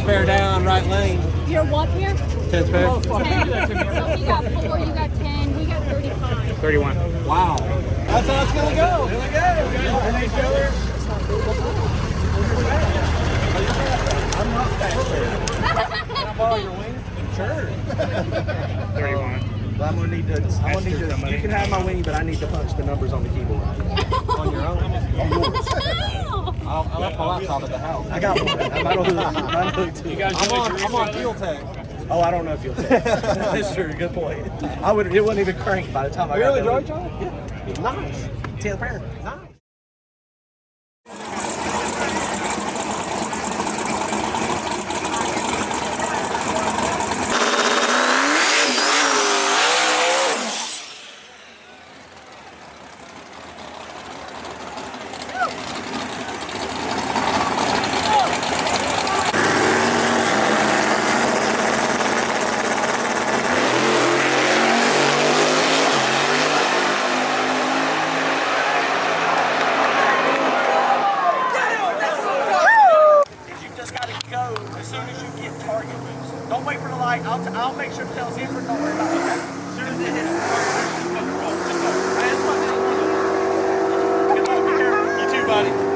Spare down, right lane. You're what here? 10 spare. 10. So we got 4, you got 10, we got 35. 31. Wow. That's how it's going to go. Here we go. I'm not fast. Can I borrow your wing? Sure. 31. Well, I'm going to need to, you can have my wing, but I need to punch the numbers on the keyboard. On your own? On yours. I left my laptop at the house. I got one. I'm on fuel tank. Oh, I don't know fuel tank. That's true. Good point. It wouldn't even crank by the time I got there. Really, John? Yeah. Nice. 10th pair. Nice. soon as you get target loose. Don't wait for the light. I'll make sure to tell Zipper. Don't worry about it. Okay? As soon as it hits target loose, just fucking roll. Just go. That's what it is. Good luck. Be careful. You too, buddy.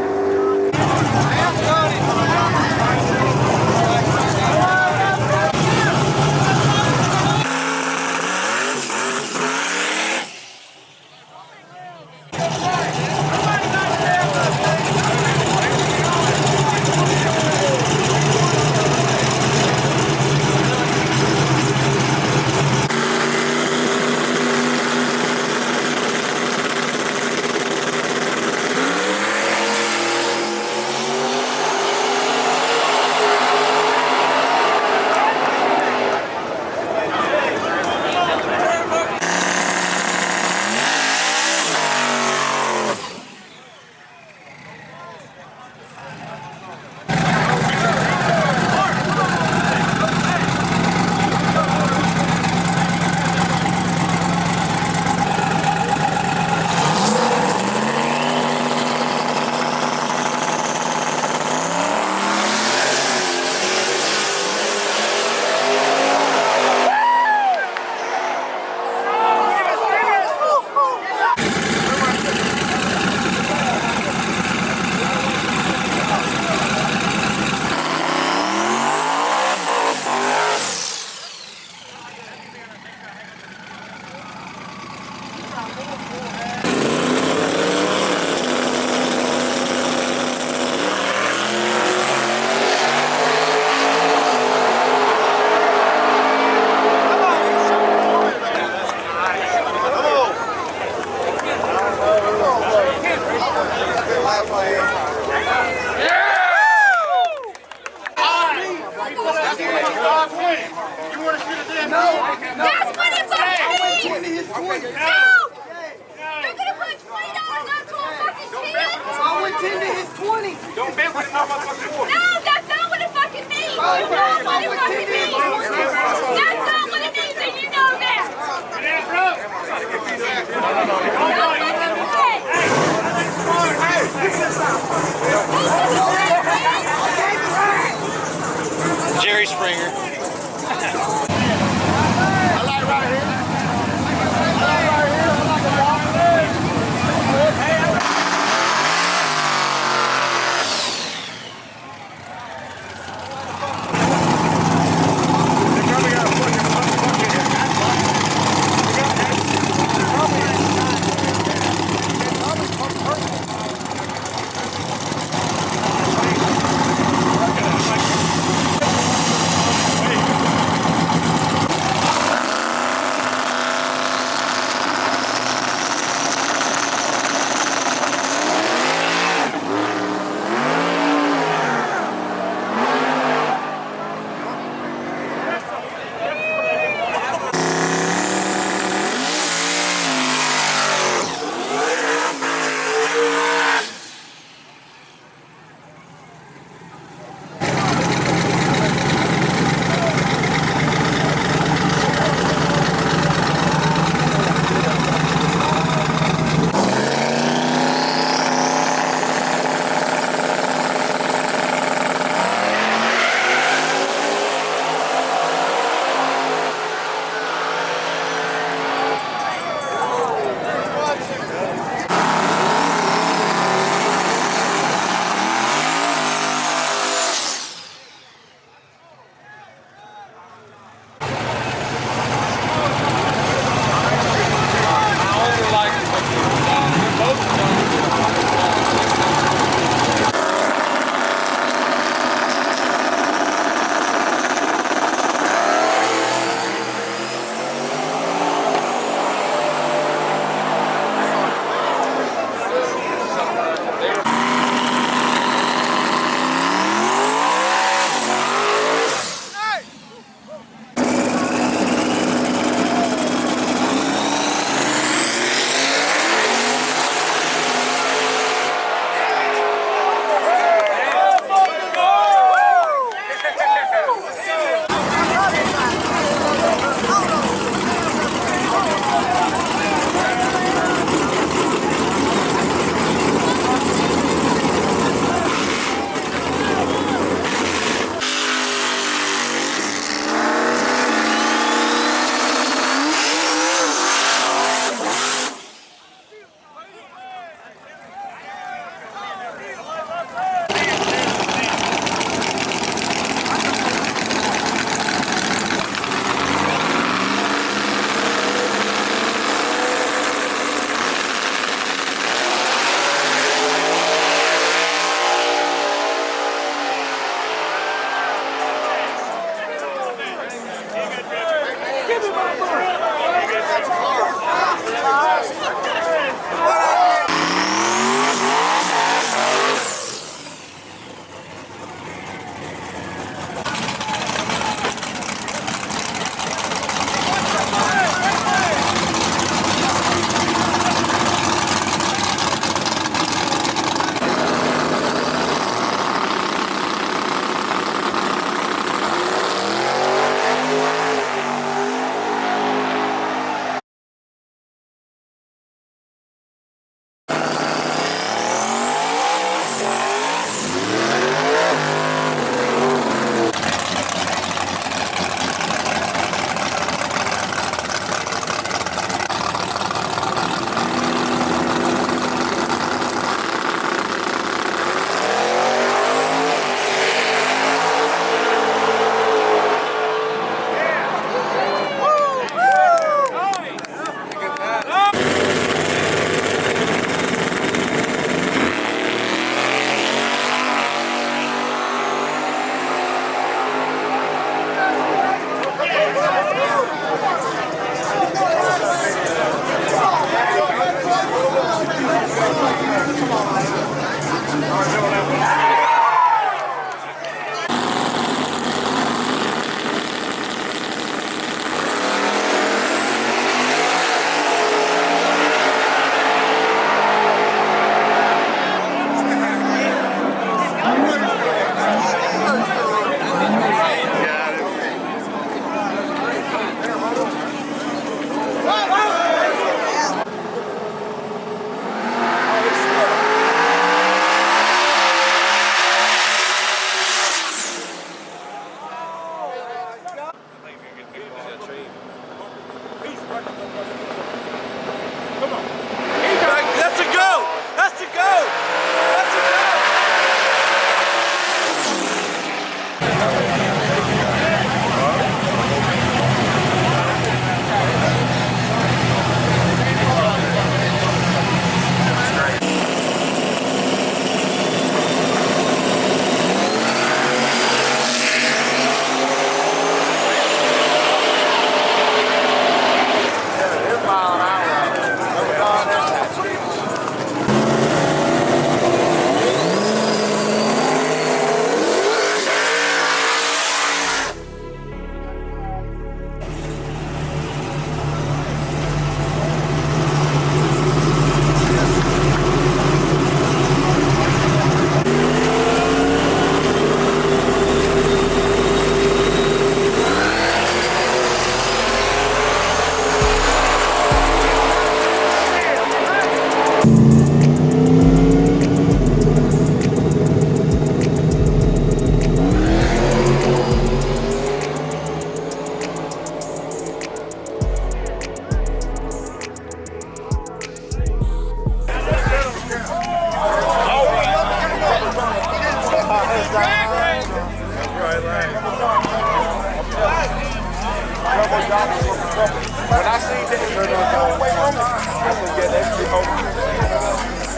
almost got me from the company. When I seen that he was away from me, I said, yeah, that shit over.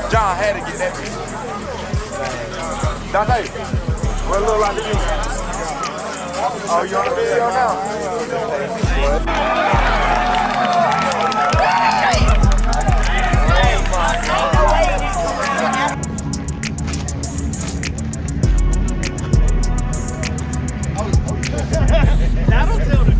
John had to get that shit. Dante, what it look like to you? Oh, you on the video now? That'll tell the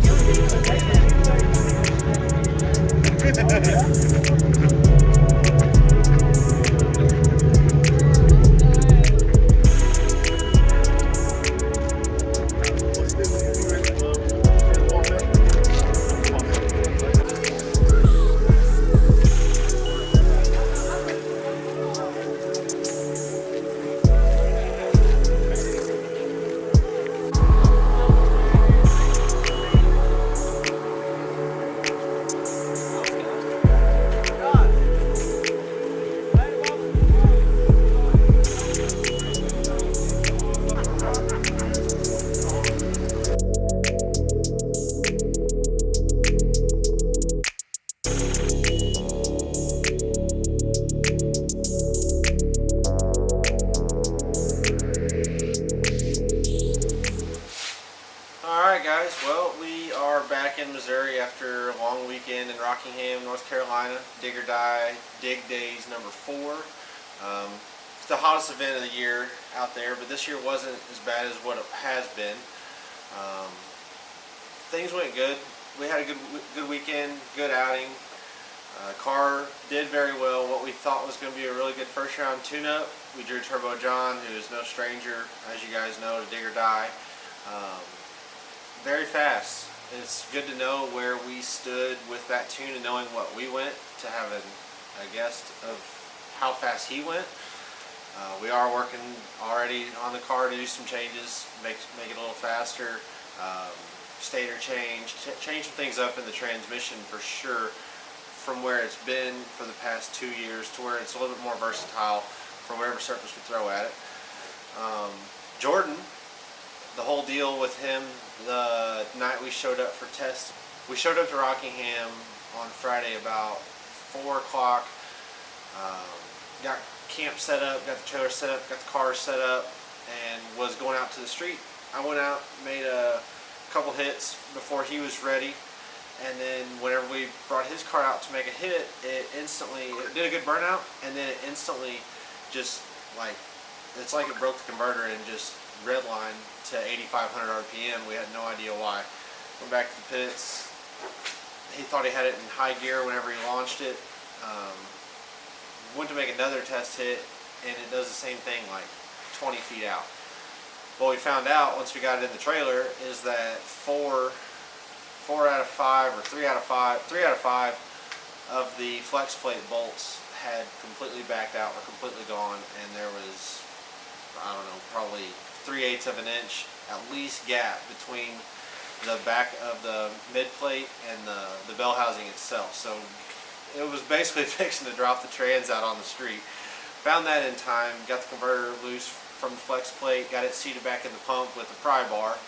Alright guys, well we are back in Missouri after a long weekend in Rockingham, North Carolina. Dig or Die, Dig Days number 4. It's the hottest event of the year out there, but this year wasn't as bad as what it has been. Things went good. We had a good weekend, good outing. Car did very well. What we thought was going to be a really good first round tune-up. We drew Turbo John, who is no stranger, as you guys know, to Dig or Die. Very fast. It's good to know where we stood with that tune and knowing what we went, to have a guess of how fast he went. We are working already on the car to do some changes, make it a little faster, stator change some things up in the transmission for sure, from where it's been for the past 2 years to where it's a little bit more versatile from whatever surface we throw at it. Jordan, the whole deal with him, the night we showed up for tests, we showed up to Rockingham on Friday about 4 o'clock, got camp set up, got the trailer set up, got the car set up, and was going out to the street. I went out, made a couple hits before he was ready, and then whenever we brought his car out to make a hit, it did a good burnout, and then it instantly just it's like it broke the converter and just redline to 8,500 RPM. We had no idea why. Went back to the pits. He thought he had it in high gear whenever he launched it. Went to make another test hit, and it does the same thing like 20 feet out. What we found out once we got it in the trailer is that 3 out of 5 of the flex plate bolts had completely backed out or completely gone, and there was, I don't know, probably 3/8 of an inch at least gap between the back of the mid plate and the bell housing itself. So it was basically fixing to drop the trans out on the street. Found that in time, got the converter loose from the flex plate, got it seated back in the pump with the pry bar.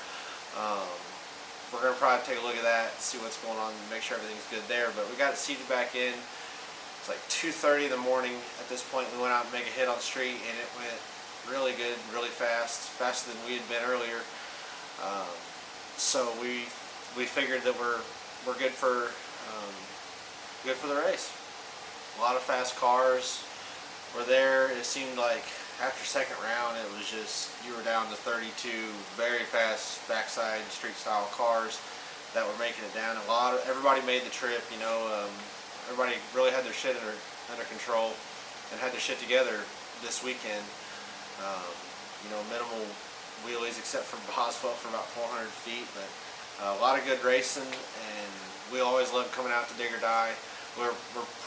We're going to probably take a look at that, see what's going on, and make sure everything's good there. But we got it seated back in. It's like 2:30 in the morning at this point. We went out and make a hit on the street, and it went really good, really fast, faster than we had been earlier. So we figured that we're good for the race. A lot of fast cars were there. It seemed like after second round, it was just, you were down to 32 very fast backside street style cars that were making it down. Everybody made the trip. You know, everybody really had their shit under control and had their shit together this weekend. You know, minimal wheelies except for Boswell for about 400 feet, but a lot of good racing, and we always love coming out to Dig or Die. We're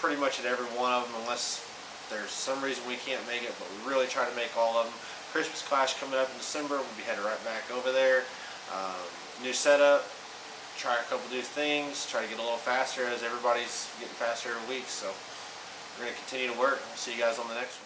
pretty much at every one of them unless there's some reason we can't make it, but we really try to make all of them. Christmas Clash coming up in December, we'll be headed right back over there. New setup, try a couple new things, try to get a little faster as everybody's getting faster every week. So we're going to continue to work. We'll see you guys on the next one.